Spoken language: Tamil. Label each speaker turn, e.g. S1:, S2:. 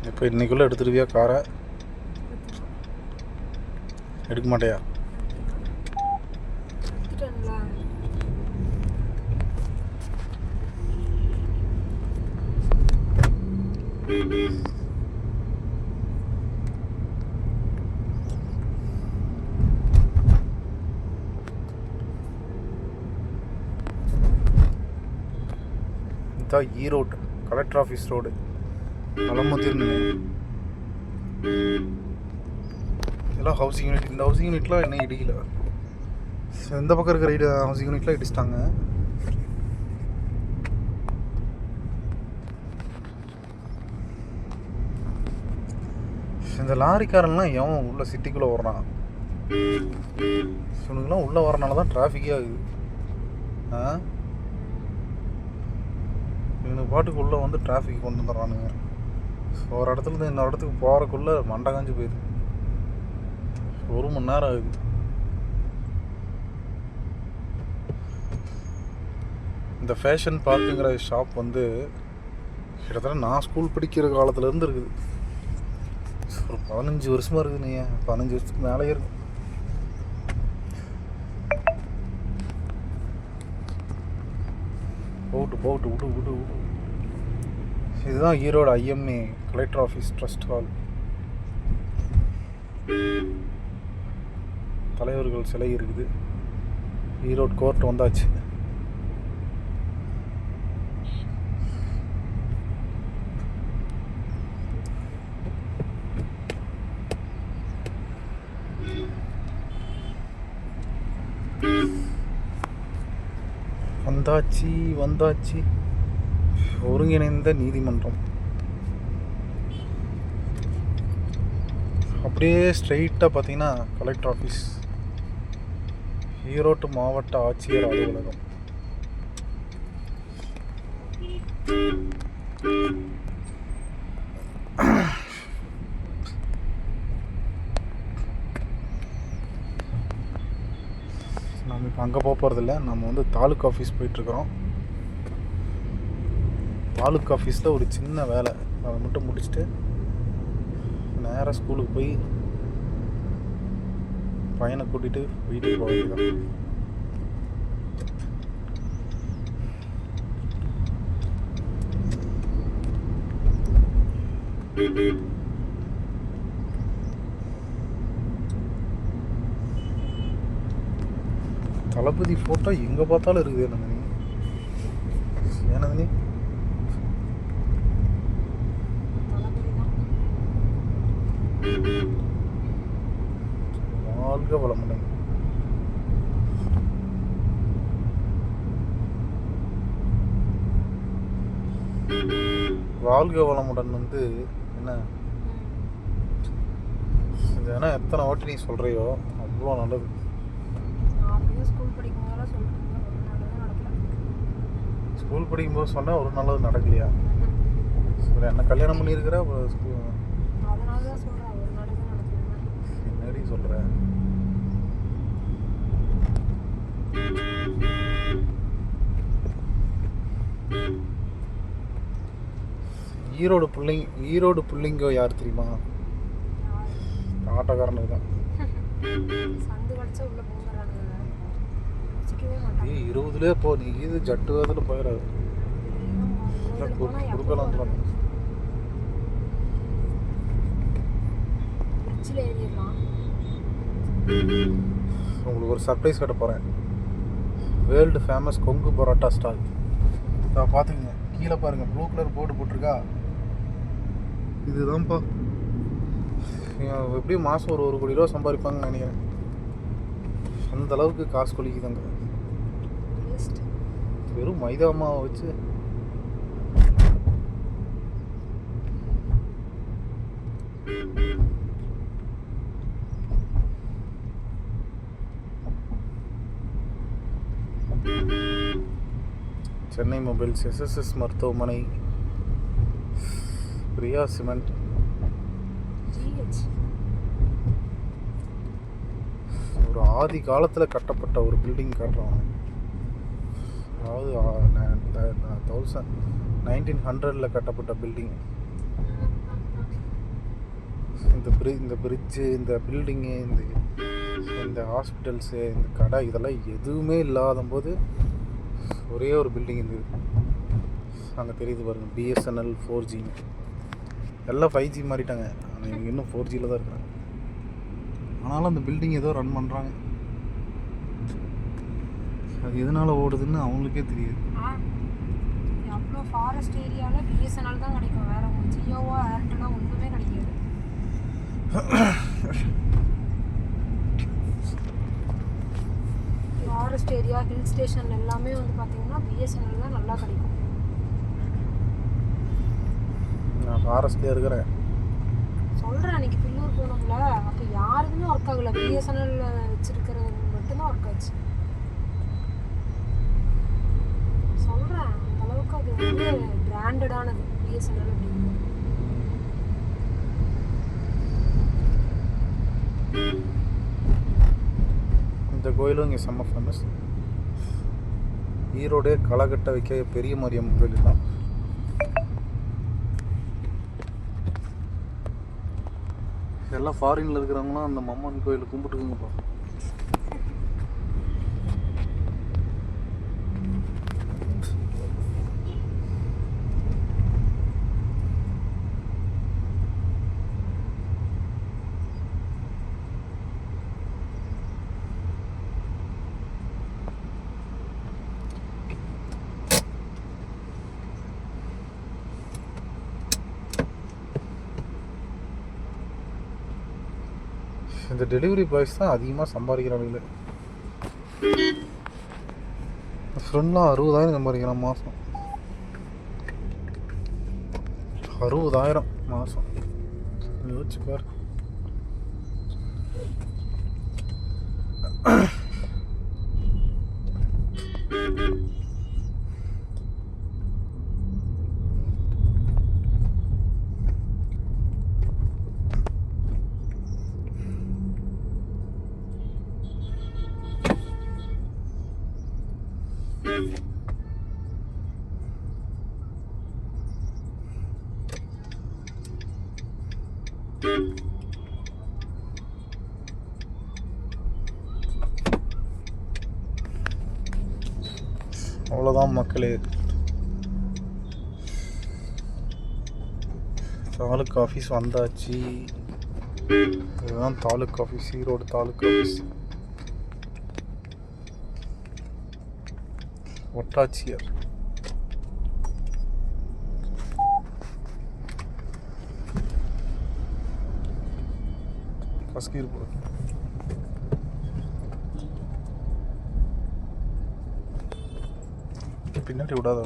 S1: இப்போ இன்னைக்குள்ளே எடுத்துருவியா காரை? எடுக்க மாட்டியா? இதுதான் ஈரோடு கலெக்டர் ஆஃபீஸ் ரோடு பழமுதிர்னு. இதெல்லாம் ஹவுசிங் யூனிட். இந்த ஹவுசிங் யூனிட்லாம் இன்னும் இடிக்கல. இந்த பக்கம் இருக்கிற ஹவுசிங் யூனிட்லாம் இடிச்சிட்டாங்க. இந்த லாரிக்காரன்லாம் எவன் உள்ள சிட்டிக்குள்ளே வர்றான்? இவனுங்கெல்லாம் உள்ளே வரனால தான் டிராஃபிக்கே ஆகுது. இவனுக்கு பாட்டுக்கு உள்ளே வந்து டிராஃபிக் கொண்டு வந்துடுறானுங்க. ஒரு இடத்துலேருந்து இன்னொரு இடத்துக்கு போகிறக்குள்ளே மண்டை காஞ்சி போயிடுது. 1 மணி நேரம் ஆகுது. இந்த ஃபேஷன் பார்க்குங்கிற ஷாப் வந்து கிட்டத்தட்ட நான் ஸ்கூல் படிக்கிற காலத்துலேருந்து இருக்குது. ஒரு 15 வருஷமாக இருக்குது. நீ 15 வருஷத்துக்கு மேலே இருக்கும். போட்டு விடு. இதுதான் Erode IMA collector office trust hall. தலைவர்கள் சிலை இருக்குது. ஈரோடு கோர்ட் வந்தாச்சு. வந்தாச்சு ஒருங்கிணைந்த நீதிமன்றம். அப்படியே ஸ்ட்ரெயிட்டாக பார்த்தீங்கன்னா கலெக்டர் ஆஃபீஸ், ஈரோடு மாவட்ட ஆட்சியர் அலுவலகம். நம்ம இப்போ அங்கே போக போகிறதில்ல. நம்ம வந்து தாலுக் ஆஃபீஸ் போயிட்டுருக்குறோம். தாலுக் ஆஃபீஸில் ஒரு சின்ன வேலை, அதை மட்டும் முடிச்சுட்டு நேராக ஸ்கூலுக்கு போய் பையனை கூட்டிகிட்டு வீட்டுக்கு போக வேண்டியதான். தளபதி ஃபோட்டோ எங்கே பார்த்தாலும் இருக்குது. என்னது நீ வாழ்க வளமுடன். வாழ்க வளமுடன் வந்து என்ன ஏன்னா எத்தனை வாட்டி நீ சொல்கிறியோ அவ்வளோ நல்லது. ஸ்கூல் படிக்கும்போது சொன்னால் ஒரு நல்லது நடக்கலையா? சரி, என்ன கல்யாணம் பண்ணியிருக்கிற என்னடி சொல்கிற? ஈரோடு பிள்ளைங்க யார் தெரியுமா? ஆட்டோக்காரனுக்கு தான். 20லே போ. நீ இது ஜட்டு வேதில் போயிடாது. கொடுக்கலாம். உங்களுக்கு ஒரு சர்ப்ரைஸ் கட்ட போகிறேன். World famous Kongu parotta stall. பார்த்துக்குங்க, கீழே பாருங்கள், ப்ளூ கலர் போர்டு போட்டிருக்கா. இதுதான்ப்பா. எப்படியும் மாதம் ஒரு 1 கோடி ரூபா சம்பாதிப்பாங்கன்னு நினைக்கிறேன். அந்த அளவுக்கு காசு கொலிக்குதாங்க. வெறும் மைதா மாவை வச்சு சென்னை மொபைல்ஸ், எஸ்எஸ்எஸ் மருத்துவமனை, பிரியா சிமெண்ட், ஒரு ஆதி காலத்தில் கட்டப்பட்ட ஒரு பில்டிங் காட்டுறோம். அதாவது 1900 கட்டப்பட்ட பில்டிங். இந்த பிரிட்ஜு, இந்த பில்டிங்கு, இந்த ஹாஸ்பிட்டல்ஸு, இந்த கடை இதெல்லாம் எதுவுமே இல்லாத போது ஒரே ஒரு பில்டிங் இருந்தது. அங்கே தெரியுது பாருங்கள், பிஎஸ்என்எல் 4G. எல்லாம் 5G மாறிட்டாங்க. ஆனால் இவங்க இன்னும் 4Gயில் தான் இருக்கிறாங்க. ஆனாலும் அந்த பில்டிங் ஏதோ ரன் பண்ணுறாங்க. அது எதனால் ஓடுதுன்னு அவங்களுக்கே தெரியுது.
S2: அவ்வளோ ஃபாரஸ்ட் ஏரியாவில் பிஎஸ்என்எல் தான் கிடைக்கும். வேறு ஜியோவோ ஏர்டெல்லோ ஒன்றுமே கிடைக்காது. ஃபாரஸ்ட் ஏரியா, ஹில் ஸ்டேஷன் எல்லாமே வந்து பார்த்தீங்கன்னா பிஎஸ்என்எல் தான் நல்லா கிடைக்கும்.
S1: நான் ஃபாரஸ்ட்லேயே இருக்கிறேன்.
S2: சொல்கிறேன், அன்றைக்கி பில்லூர் போனோம்ல, அப்போ யாருக்குமே ஒர்க் ஆகலை. பிஎஸ்என்எல் வச்சுருக்கிறது மட்டும்தான் ஒர்க் ஆச்சு. சொல்கிறேன், அந்தளவுக்கு அது வந்து பிராண்டடானது பிஎஸ்என்எல் அப்படின்னு.
S1: இந்த கோயிலும் இங்கே செம்ம ஃபேமஸ். ஈரோடே களகட்ட வைக்க பெரிய மாரியம்மன் கோயில் தான். எல்லாம் ஃபாரினில் இருக்கிறவங்களாம் அந்த அம்மன் கோயிலை கும்பிட்டுக்குங்கப்பா. இந்த டெலிவரி பாய்ஸ் தான் அதிகமாக சம்பாதிக்கிறாங்க. ஃப்ரெண்ட்லாம் 60,000 சம்பாதிக்கிறான் மாதம். 60,000 மாதம். யோசிச்சு பாரு. அவ்வளோதான் மக்களே. தாலுக் ஆஃபீஸ் வந்தாச்சு. இதுதான் தாலுக் ஆஃபீஸ், ஈரோடு தாலுக் ஆஃபீஸ். ஒட்டாட்சியர். கஸ்கீர் போடு. பின்னாடி விடாத.